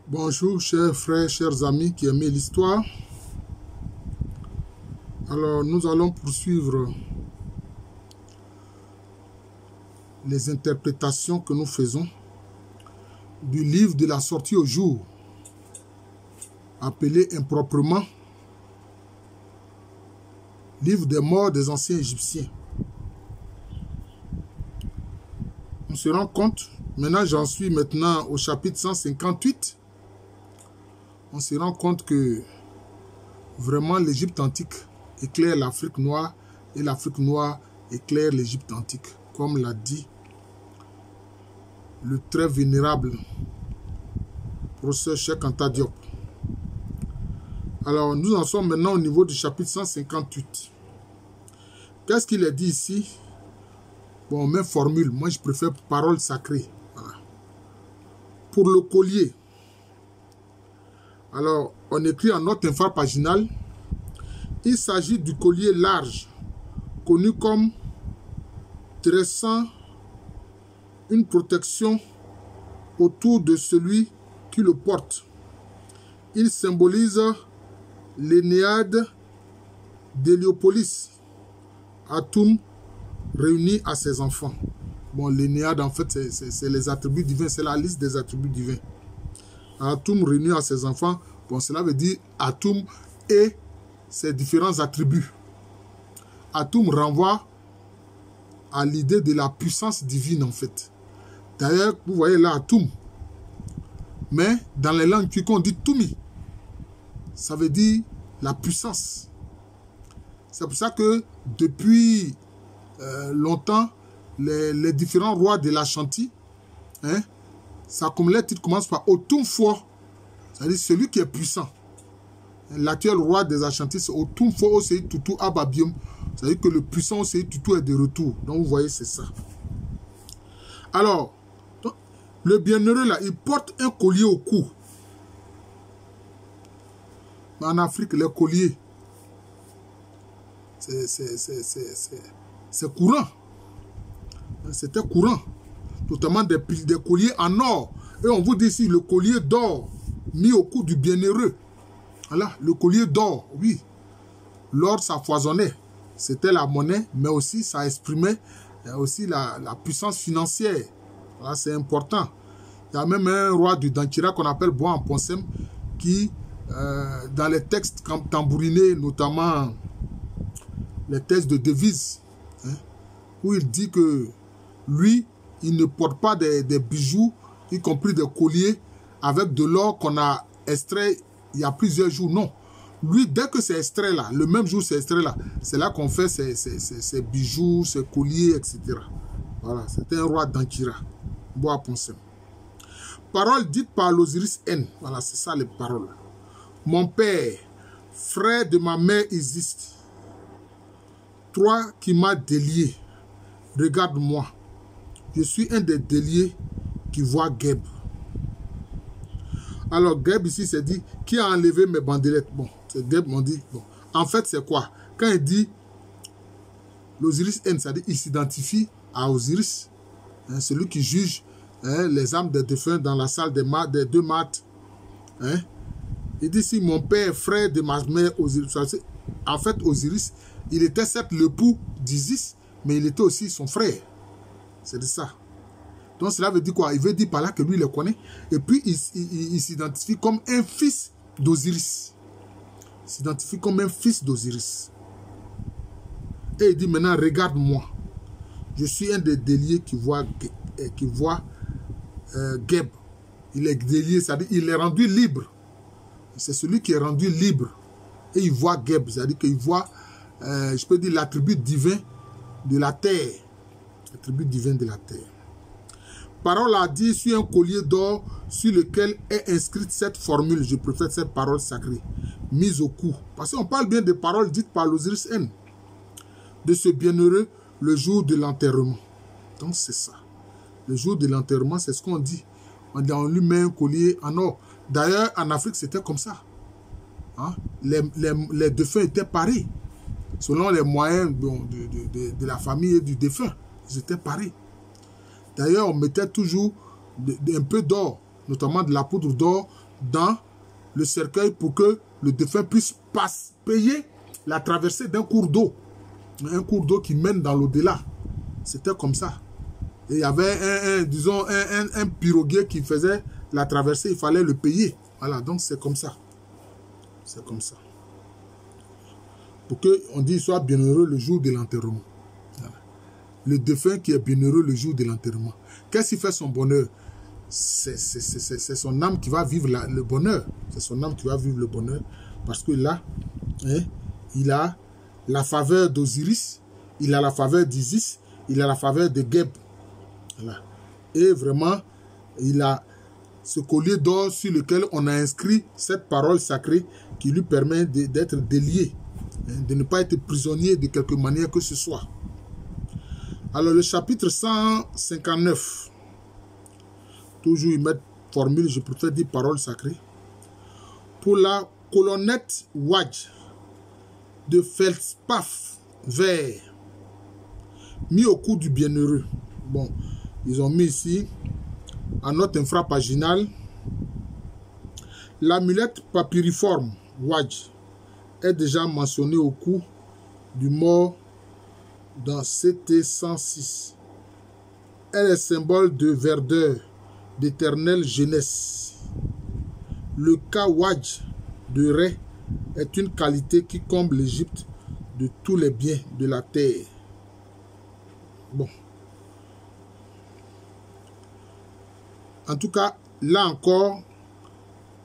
Bonjour chers frères, chers amis qui aiment l'histoire. Alors nous allons poursuivre les interprétations que nous faisons du livre de la sortie au jour, appelé improprement livre des morts des anciens Égyptiens. On se rend compte, maintenant j'en suis maintenant au chapitre 158, on se rend compte que vraiment l'Égypte antique éclaire l'Afrique noire et l'Afrique noire éclaire l'Égypte antique, comme l'a dit le très vénérable professeur Cheikh Anta Diop. Alors nous en sommes maintenant au niveau du chapitre 158. Qu'est-ce qu'il est dit ici? Bon, même formule, moi je préfère parole sacrée. Voilà. Pour le collier. Alors, on écrit en note infrapaginale, il s'agit du collier large, connu comme dressant une protection autour de celui qui le porte. Il symbolise l'Énéade d'Héliopolis, Atum réuni à ses enfants. Bon, l'Énéade, en fait, c'est les attributs divins, c'est la liste des attributs divins. Atum réuni à ses enfants, bon, cela veut dire Atum et ses différents attributs. Atum renvoie à l'idée de la puissance divine, en fait. D'ailleurs, vous voyez là Atum. Mais dans les langues qui on dit Tumi. Ça veut dire la puissance. C'est pour ça que depuis longtemps, les différents rois de l'Ashanti, hein, ça comme les titres commencent par Otumfo, c'est-à-dire celui qui est puissant. L'actuel roi des Ashanti, c'est Otumfo Osei Tutu Ababium, c'est-à-dire que le puissant Osei Tutu est de retour. Donc vous voyez, c'est ça. Alors, le bienheureux là, il porte un collier au cou. Mais en Afrique, les colliers, c'est courant. C'était courant. Notamment des colliers en or. Et on vous dit ici le collier d'or mis au cou du bienheureux. Voilà, le collier d'or, oui. L'or, ça foisonnait. C'était la monnaie, mais aussi ça exprimait aussi la puissance financière. Voilà, c'est important. Il y a même un roi du Dankira qu'on appelle Bois en Ponsem qui, dans les textes tambourinés, notamment les textes de devises, hein, où il dit que lui, il ne porte pas des bijoux, y compris des colliers, avec de l'or qu'on a extrait il y a plusieurs jours. Non. Lui, dès que c'est extrait là, le même jour c'est extrait là, c'est là qu'on fait ces bijoux, ces colliers, etc. Voilà, c'était un roi d'Ankira, Bois Ponsem. Parole dite par l'Osiris N. Voilà, c'est ça les paroles. Mon père, frère de ma mère Isis, toi qui m'as délié, regarde-moi. Je suis un des déliés qui voit Geb. Alors, Geb ici, c'est dit, qui a enlevé mes bandelettes? Bon, c'est Geb, on dit, bon. En fait, c'est quoi? Quand il dit l'Osiris N, ça dit, il s'identifie à Osiris, hein, celui qui juge, hein, les âmes des défunts dans la salle des deux maths. Hein. Il dit, si mon père, frère de ma mère Osiris, en fait, Osiris, il était certes l'époux d'Isis, mais il était aussi son frère. C'est de ça. Donc cela veut dire quoi? Il veut dire par là que lui, il le connaît. Et puis, il s'identifie comme un fils d'Osiris. Il s'identifie comme un fils d'Osiris. Et il dit maintenant, regarde-moi. Je suis un des déliés qui voit Geb. Il est délié, c'est-à-dire il est rendu libre. C'est celui qui est rendu libre. Et il voit Geb, c'est-à-dire qu'il voit, je peux dire, l'attribut divin de la terre. L'attribut divin de la terre. Parole a dit sur un collier d'or sur lequel est inscrite cette formule. Je préfère cette parole sacrée. Mise au cou. Parce qu'on parle bien des paroles dites par l'Osiris N. De ce bienheureux, le jour de l'enterrement. Donc c'est ça. Le jour de l'enterrement, c'est ce qu'on dit. On lui met un collier en or. D'ailleurs, en Afrique, c'était comme ça. Hein? Les défunts étaient parés. Selon les moyens de la famille et du défunt. Ils étaient parés. D'ailleurs, on mettait toujours un peu d'or, notamment de la poudre d'or, dans le cercueil pour que le défunt puisse payer la traversée d'un cours d'eau. Un cours d'eau qui mène dans l'au-delà. C'était comme ça. Et il y avait un piroguier qui faisait la traversée, il fallait le payer. Voilà, donc c'est comme ça. C'est comme ça. Pour qu'on dise soit bienheureux le jour de l'enterrement. Voilà. Le défunt qui est bienheureux le jour de l'enterrement. Qu'est-ce qui fait son bonheur? C'est son âme qui va vivre le bonheur. C'est son âme qui va vivre le bonheur. Parce que là, hein, il a la faveur d'Osiris, il a la faveur d'Isis, il a la faveur de Geb. Voilà. Et vraiment, il a ce collier d'or sur lequel on a inscrit cette parole sacrée qui lui permet d'être délié, hein, de ne pas être prisonnier de quelque manière que ce soit. Alors le chapitre 159, toujours ils mettent formule, je préfère dire parole sacrée. Pour la colonnette Wadj de Felspaf vert, mis au cou du bienheureux. Bon, ils ont mis ici, en note infrapaginale, l'amulette papyriforme Wadj est déjà mentionnée au cou du mort dans CT 106. Elle est symbole de verdeur, d'éternelle jeunesse. Le cas Wadj de Ré est une qualité qui comble l'Égypte de tous les biens de la terre. Bon. En tout cas, là encore,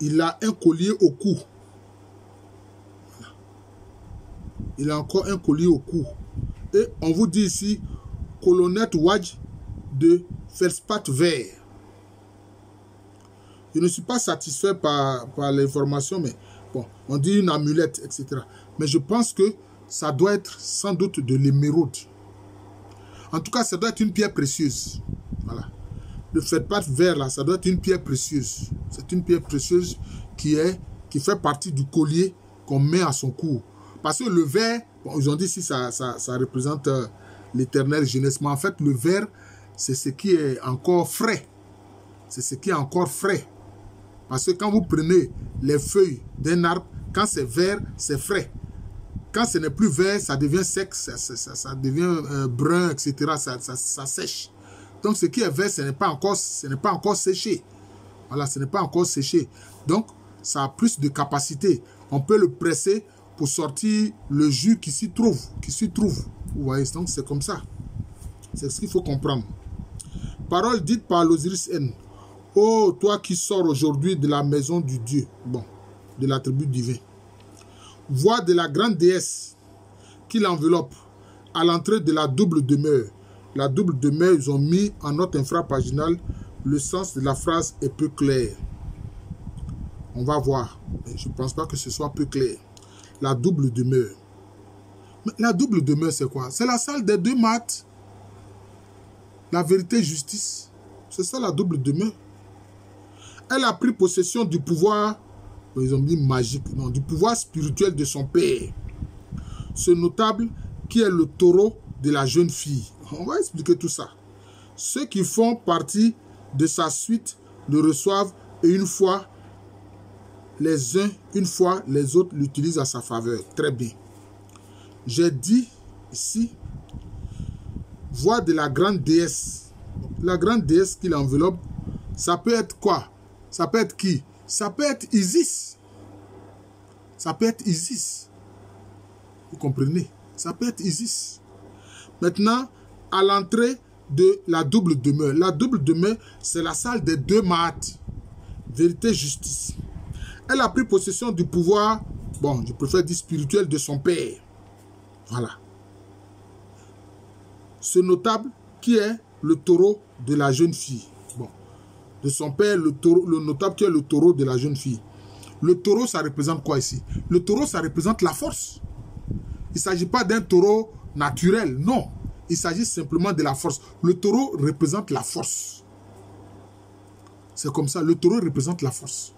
il a un collier au cou. Voilà. Il a encore un collier au cou. Et on vous dit ici, colonnette Wadj de Feldspath vert. Je ne suis pas satisfait par l'information, mais bon, on dit une amulette, etc. Mais je pense que ça doit être sans doute de l'émeraude. En tout cas, ça doit être une pierre précieuse. Voilà. Le Feldspath vert, là, ça doit être une pierre précieuse. C'est une pierre précieuse qui fait partie du collier qu'on met à son cou. Parce que le vert, bon, ils ont dit si ça représente l'éternelle jeunesse. Mais en fait, le vert, c'est ce qui est encore frais. C'est ce qui est encore frais. Parce que quand vous prenez les feuilles d'un arbre, quand c'est vert, c'est frais. Quand ce n'est plus vert, ça devient sec, ça devient brun, etc. Ça sèche. Donc ce qui est vert, ce n'est pas encore séché. Voilà, ce n'est pas encore séché. Donc, ça a plus de capacité. On peut le presser pour sortir le jus qui s'y trouve. Vous voyez, donc c'est comme ça. C'est ce qu'il faut comprendre. Parole dite par l'Osiris N. Ô toi qui sors aujourd'hui de la maison du Dieu, bon, de l'attribut divin, voix de la grande déesse qui l'enveloppe à l'entrée de la double demeure. La double demeure, ils ont mis en note infrapaginale, le sens de la phrase est peu clair. On va voir. Mais je ne pense pas que ce soit peu clair. La double demeure. Mais la double demeure, c'est quoi? C'est la salle des deux maths. La vérité justice. C'est ça la double demeure. Elle a pris possession du pouvoir, ils ont dit magique, non, du pouvoir spirituel de son père. Ce notable qui est le taureau de la jeune fille. On va expliquer tout ça. Ceux qui font partie de sa suite le reçoivent et une fois les uns, une fois les autres l'utilisent à sa faveur. Très bien. J'ai dit ici, voix de la grande déesse. La grande déesse qui l'enveloppe, ça peut être quoi? Ça peut être qui? Ça peut être Isis. Ça peut être Isis. Vous comprenez? Ça peut être Isis. Maintenant, à l'entrée de la double demeure. La double demeure, c'est la salle des deux maths. Vérité, justice. Elle a pris possession du pouvoir, bon, je préfère dire spirituel de son père. Voilà. Ce notable qui est le taureau de la jeune fille. Bon. De son père, le notable qui est le taureau de la jeune fille. Le taureau, ça représente quoi ici? Le taureau, ça représente la force. Il ne s'agit pas d'un taureau naturel, non. Il s'agit simplement de la force. Le taureau représente la force. C'est comme ça, le taureau représente la force.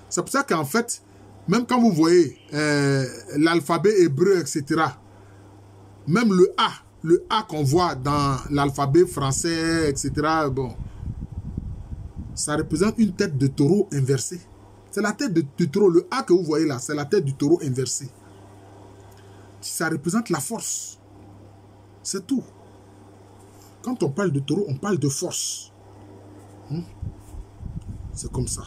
C'est pour ça qu'en fait, même quand vous voyez l'alphabet hébreu, etc., même le A qu'on voit dans l'alphabet français, etc., bon, ça représente une tête de taureau inversée. C'est la tête du taureau. Le A que vous voyez là, c'est la tête du taureau inversée. Ça représente la force. C'est tout. Quand on parle de taureau, on parle de force. C'est comme ça.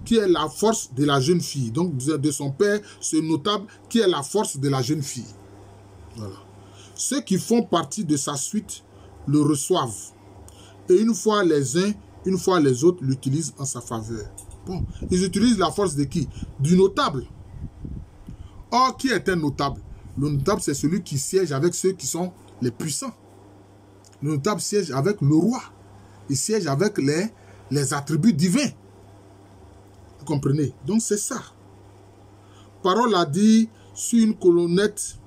Qui est la force de la jeune fille. Donc, de son père, ce notable, qui est la force de la jeune fille. Voilà. Ceux qui font partie de sa suite le reçoivent. Et une fois les uns, une fois les autres l'utilisent en sa faveur. Bon, ils utilisent la force de qui? Du notable. Or, qui est un notable? Le notable, c'est celui qui siège avec ceux qui sont les puissants. Le notable siège avec le roi. Il siège avec les attributs divins. Vous comprenez? Donc, c'est ça. Parole a dit sur une colonnette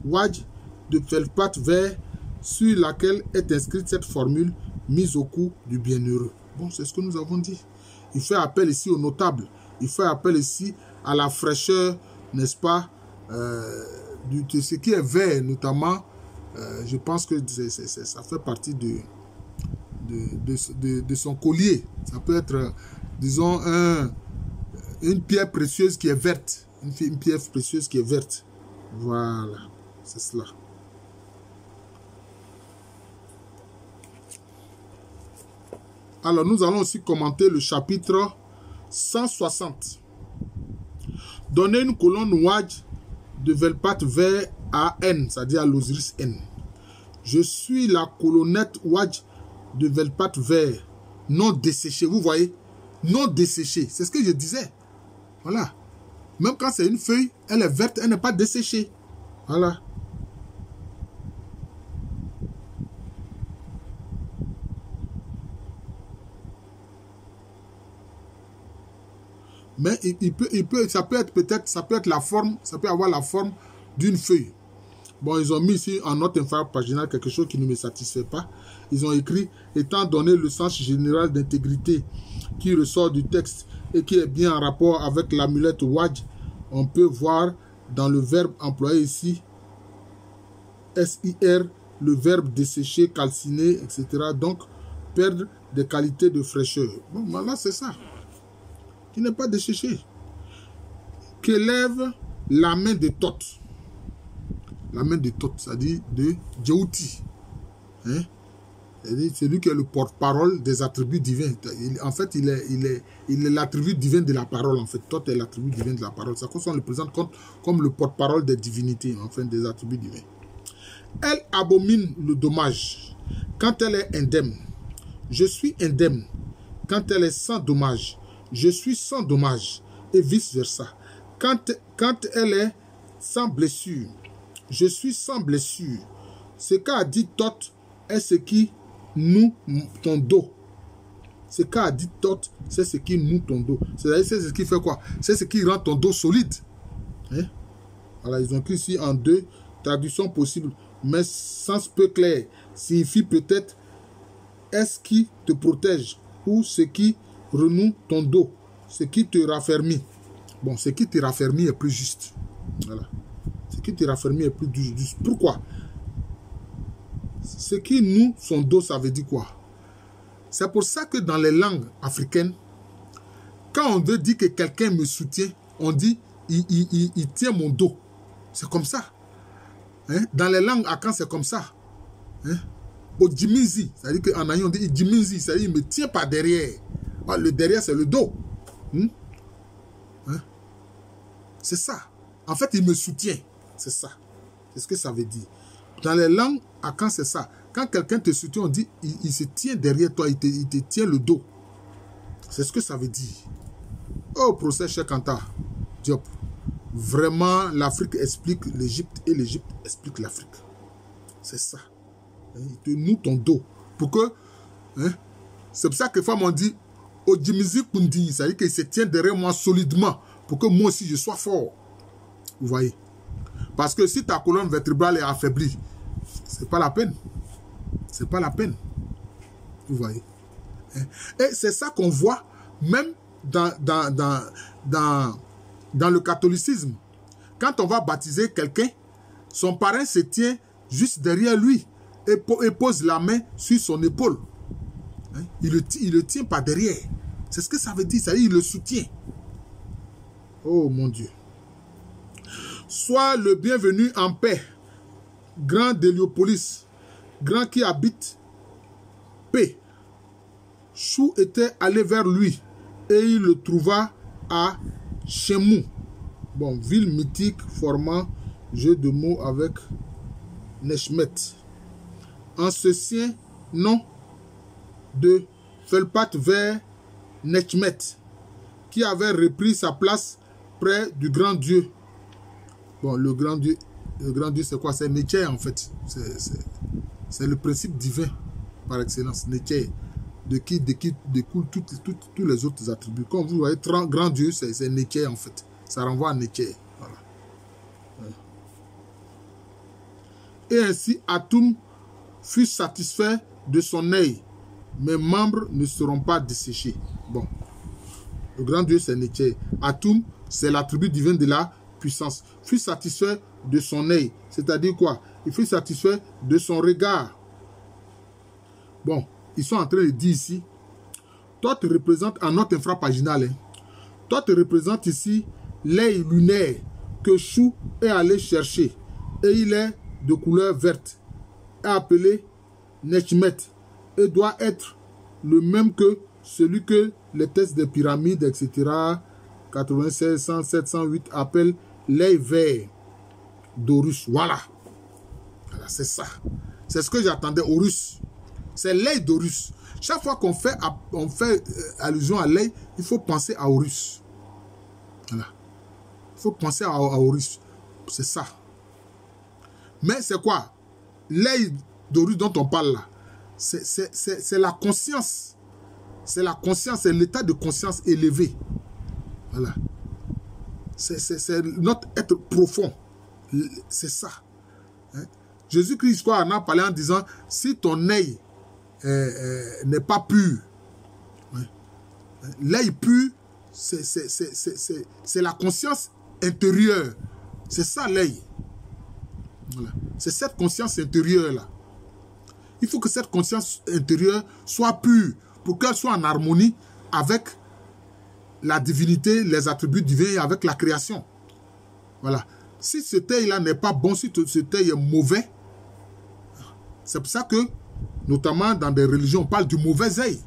Wadj de feldspath vert sur laquelle est inscrite cette formule mise au cou du bienheureux. Bon, c'est ce que nous avons dit. Il fait appel ici au notable. Il fait appel ici à la fraîcheur, n'est-ce pas, de ce qui est vert, notamment. Je pense que ça fait partie de son collier. Ça peut être, disons, une pierre précieuse qui est verte. Une pierre précieuse qui est verte. Voilà, c'est cela. Alors, nous allons aussi commenter le chapitre 160. Donnez une colonne Wadj de feldspath vert à N, c'est-à-dire à l'Osiris N. Je suis la colonnette Wadj de feldspath vert, non desséchée. Vous voyez, non desséchée. C'est ce que je disais. Voilà. Même quand c'est une feuille, elle est verte, elle n'est pas desséchée. Voilà. Mais ça peut être la forme, ça peut avoir la forme d'une feuille. Bon, ils ont mis ici en note inférieure paginale quelque chose qui ne me satisfait pas. Ils ont écrit, étant donné le sens général d'intégrité qui ressort du texte et qui est bien en rapport avec l'amulette Wadj, on peut voir dans le verbe employé ici, SIR, le verbe dessécher, calciner, etc. Donc, perdre des qualités de fraîcheur. Bon, ben là, c'est ça. Qui n'est pas desséché. Qu'élève la main de Thoth. La main de Thoth, c'est-à-dire de Djéouti. Hein? C'est lui qui est le porte-parole des attributs divins. En fait, il est l'attribut divin de la parole. En fait, Thoth est l'attribut divin de la parole. C'est qu'on le présente comme le porte-parole des divinités, enfin des attributs divins. Elle abomine le dommage quand elle est indemne. Je suis indemne quand elle est sans dommage. Je suis sans dommage, et vice-versa. Quand elle est sans blessure, je suis sans blessure. Ce qu'a dit Thoth est ce qui noue ton dos. Ce qu'a dit Thoth, c'est ce qui noue ton dos. C'est-à-dire, c'est ce qui fait quoi? C'est ce qui rend ton dos solide. Hein? Voilà, ils ont écrit ici en deux traductions possibles, mais sens peu clair signifie peut-être est-ce qui te protège ou ce qui renoue ton dos, ce qui te raffermit. Bon, ce qui te raffermit est plus juste. Voilà. Ce qui te raffermit est plus juste. Pourquoi? Ce qui noue son dos, ça veut dire quoi? C'est pour ça que dans les langues africaines, quand on veut dire que quelqu'un me soutient, on dit il tient mon dos. C'est comme ça. Hein? Dans les langues akan, c'est comme ça. Hein? Au Djimizi, c'est-à-dire qu'en Aïe, on dit Djimizi, c'est-à-dire il me tient par derrière. Le derrière, c'est le dos. Hein? C'est ça. En fait, il me soutient. C'est ça. C'est ce que ça veut dire. Dans les langues, akan, c'est ça. Quand quelqu'un te soutient, on dit il se tient derrière toi, il te tient le dos. C'est ce que ça veut dire. Oh, procès Cheikh Anta Diop. Vraiment, l'Afrique explique l'Égypte et l'Égypte explique l'Afrique. C'est ça. Il te noue ton dos. Pour que... Hein, c'est pour ça que les femmes ont dit Odjimizi Kundi, c'est-à-dire qu'il se tient derrière moi solidement pour que moi aussi je sois fort. Vous voyez? Parce que si ta colonne vertébrale est affaiblie, c'est pas la peine. C'est pas la peine. Vous voyez? Et c'est ça qu'on voit même dans le catholicisme. Quand on va baptiser quelqu'un, son parrain se tient juste derrière lui et pose la main sur son épaule. Hein? Il le tient par derrière. C'est ce que ça veut dire. Ça veut dire il le soutient. Oh mon Dieu. Sois le bienvenu en paix, grand d'Héliopolis, grand qui habite paix. Chou était allé vers lui et il le trouva à Chemou. Bon, ville mythique formant jeu de mots avec Nechmet. En ce sien nom de Felpat vers Nechmet, qui avait repris sa place près du grand Dieu. Bon, le grand Dieu c'est quoi? C'est Nietzsche en fait. C'est le principe divin par excellence. Nietzsche, de qui découlent tous les autres attributs. Quand vous voyez grand Dieu, c'est Nietzsche en fait. Ça renvoie à Nietzsche. Voilà. Et ainsi, Atum fut satisfait de son œil. Mes membres ne seront pas desséchés. Bon. Le grand Dieu, c'est Nietzsche. Atum, c'est l'attribut divin de la puissance. Fut satisfait de son œil. C'est-à-dire quoi? Il fut satisfait de son regard. Bon, ils sont en train de dire ici, toi tu représentes en note infrapaginale, hein, toi tu représentes ici l'œil lunaire que Chou est allé chercher. Et il est de couleur verte, est appelé Nechmet, et doit être le même que celui que les tests des pyramides, etc., 96, 107, 108 appellent l'œil vert d'Horus. Voilà. Voilà, c'est ça. C'est ce que j'attendais, Horus. C'est l'œil d'Horus. Chaque fois qu'on fait, allusion à l'œil, il faut penser à Horus. Voilà. Il faut penser à Horus. C'est ça. Mais c'est quoi? L'œil d'Horus dont on parle là, c'est la conscience. C'est la conscience, c'est l'état de conscience élevé. Voilà. C'est notre être profond. C'est ça. Hein? Jésus-Christ en a parlé en disant, si ton œil n'est pas pur, hein? L'œil pur, c'est la conscience intérieure. C'est ça l'œil. Voilà. C'est cette conscience intérieure-là. Il faut que cette conscience intérieure soit pure pour qu'elle soit en harmonie avec la divinité, les attributs divins et avec la création. Voilà. Si cet œil-là n'est pas bon, si cet œil est mauvais, c'est pour ça que, notamment dans des religions, on parle du mauvais œil.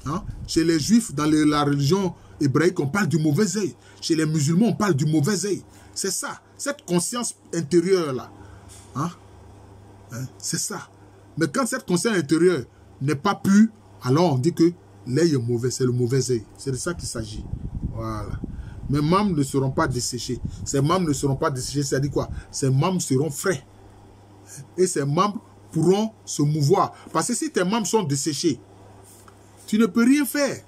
Hein? Chez les juifs, dans la religion hébraïque, on parle du mauvais œil. Chez les musulmans, on parle du mauvais œil. C'est ça, cette conscience intérieure-là. Hein? Hein? C'est ça. Mais quand cette conscience intérieure n'est pas pure, alors on dit que l'œil est mauvais, c'est le mauvais œil. C'est de ça qu'il s'agit. Voilà. Mes membres ne seront pas desséchés. Ces membres ne seront pas desséchés, c'est-à-dire quoi? Ces membres seront frais. Et ces membres pourront se mouvoir. Parce que si tes membres sont desséchés, tu ne peux rien faire.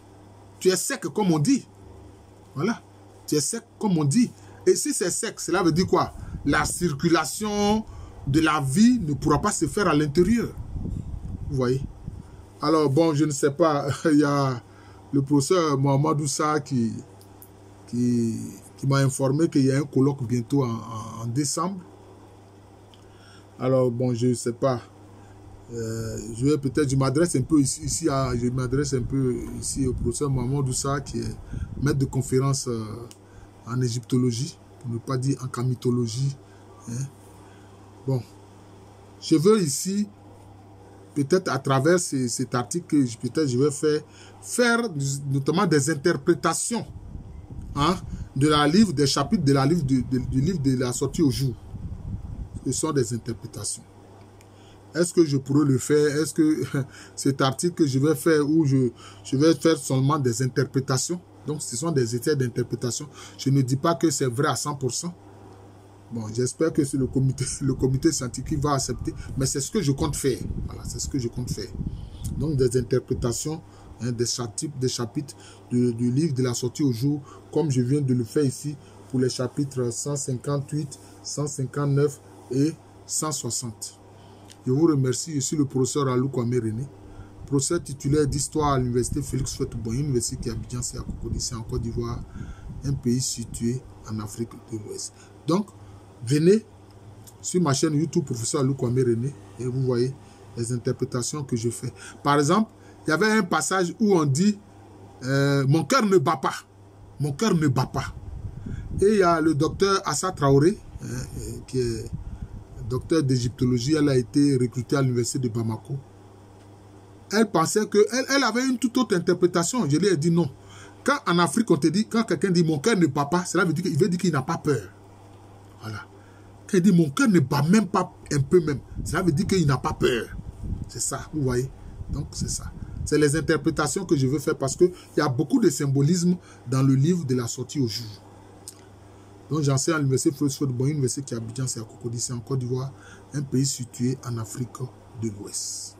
Tu es sec comme on dit. Voilà. Tu es sec comme on dit. Et si c'est sec, cela veut dire quoi? La circulation de la vie ne pourra pas se faire à l'intérieur. Vous voyez? Alors, bon, je ne sais pas, il y a le professeur Mohamed Oussa qui m'a informé qu'il y a un colloque bientôt en décembre. Alors, bon, je ne sais pas. Je m'adresse un peu ici au professeur Mohamed Oussa qui est maître de conférence en égyptologie, pour ne pas dire en camitologie. Hein. Bon, je veux ici, peut-être à travers cet article, peut-être je vais faire notamment des interprétations, hein, des chapitres du livre de la sortie au jour. Ce sont des interprétations. Est-ce que je pourrais le faire? Est-ce que cet article que je vais faire, ou je vais faire seulement des interprétations? Donc ce sont des études d'interprétation. Je ne dis pas que c'est vrai à 100%. Bon, j'espère que le comité scientifique va accepter, mais c'est ce que je compte faire. Voilà, c'est ce que je compte faire. Donc, des interprétations, hein, des chapitres du livre de la sortie au jour, comme je viens de le faire ici pour les chapitres 158, 159 et 160. Je vous remercie. Je suis le professeur Alou Kwame René, professeur titulaire d'histoire à l'université Félix Houphouët-Boigny, université qui est à Abidjan, c'est à Cocody, c'est en Côte d'Ivoire, un pays situé en Afrique de l'Ouest. Donc, venez sur ma chaîne YouTube, professeur Alou Kwame René, et vous voyez les interprétations que je fais. Par exemple, il y avait un passage où on dit mon cœur ne bat pas. Mon cœur ne bat pas. Et il y a le docteur Assa Traoré, qui est docteur d'égyptologie. Elle a été recrutée à l'université de Bamako. Elle pensait qu'elle avait une toute autre interprétation. Je lui ai dit non. Quand en Afrique, on te dit, quand quelqu'un dit mon cœur ne bat pas, cela veut dire qu'il n'a pas peur. Voilà. Quand il dit mon cœur ne bat même pas un peu même, cela veut dire qu'il n'a pas peur. C'est ça, vous voyez. Donc c'est ça. C'est les interprétations que je veux faire parce qu'il y a beaucoup de symbolisme dans le livre de la sortie au jour. Donc j'enseigne à l'université Fleury-Sefo de Bonny, une université qui est à Abidjan, c'est à Cocody, c'est en Côte d'Ivoire, un pays situé en Afrique de l'Ouest.